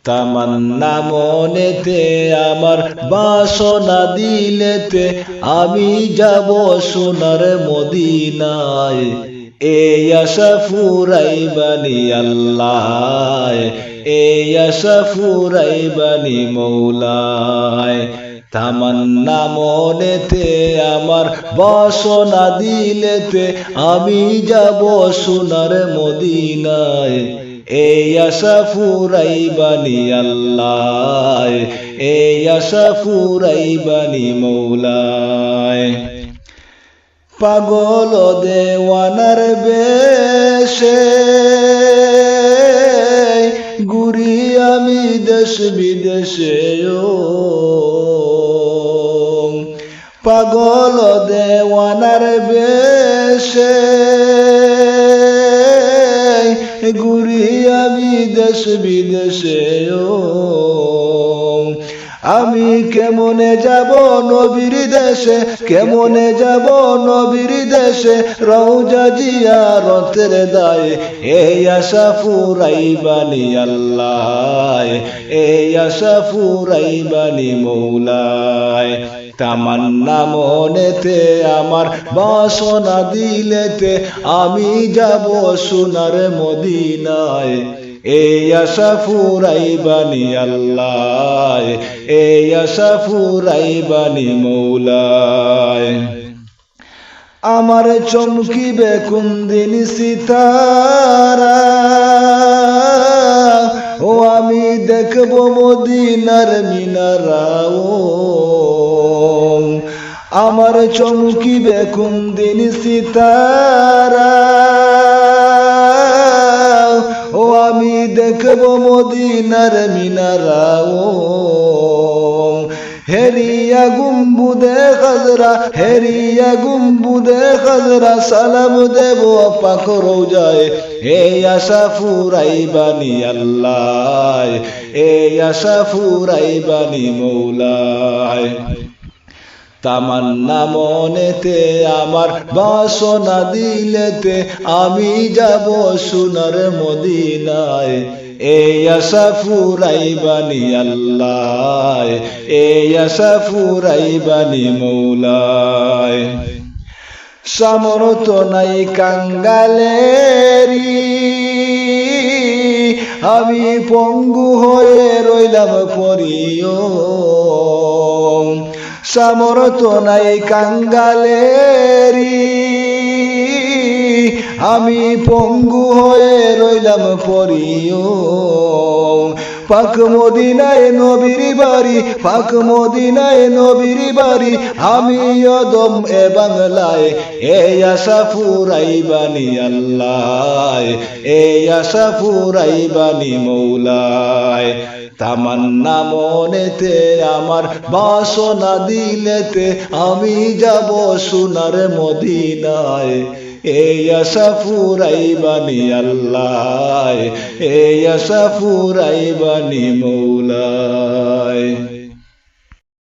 তামান্না মনেতে আমার বাসনা দিলেতে আমি যাব সোনার মদিনায় এই আশা ফুরাইবানি আল্লাহ এই আশা ফুরাইবানি মৌলায় তামান্না মনেতে আমার বাসনা দিলেতে আমি যাব সোনার মদিনায় এই আশা ফুরাইবানি আল্লাহ এই আশা ফুরাইবানি মৌলায় পাগল দেওয়ানার বেশে ঘুরি আমি দেশ বিদেশে পাগল দেওয়ানার বেশে ঘুরি আমি দেশ বিদেশে আমি কেমনে যাব নবীর দেশে কেমনে যাব নবীর দেশে রওজা জিয়ারতের দায়ে এই আশা ফুরাইবানি আল্লাহ এই আশা ফুরাইবানি মৌলায় তামান্না মনেতে আমার বাসনা দিলেতে আমি যাব সোনার মদিনায় এই আশা ফুরাইবানি আল্লাহ এই আশা ফুরাইবানি মৌলায় আমার চমকিবে কোনদিন সিতারা ও আমি দেখব মদিনার মিনারা আমার চমকিবে কোনদিন সিতারা ও আমি দেখব মদিনার মিনারা হেরিয়া গুম্বুদে খাজরা হেরিয়া গুম্বুদে খাজরা সালাম দেব পাক রওজায় এই আশা ফুরাইবানি আল্লাহ এই আশা ফুরাইবানি মৌলায় তামান্না মনেতে আমার বাসনা দিলেতে আমি যাব সোনার মদিনায় এই আশা ফুরাইবানি আল্লাহ এই আশা ফুরাইবানি মৌলায় সামর্থ নাই কাঙ্গালেরি আমি পঙ্গু হয়ে রইলাম পরিও সামর্থ নাই কাঙ্গালেরি আমি পঙ্গু হয়ে রইলাম পরিও পাক মদিনায় নবীর বাড়ি পাক মদিনায় নবীর বাড়ি আমি অদম এ বাংলায় এই আশা ফুরাইবানি আল্লাহ এই আশা ফুরাইবানি মৌলায় তামান্না মনেতে আমার বাসনা দিলেতে আমি যাব সোনার মদিনায় এই আশা ফুরাইবানি আল্লাহ এই আশা ফুরাইবানি মৌলায়।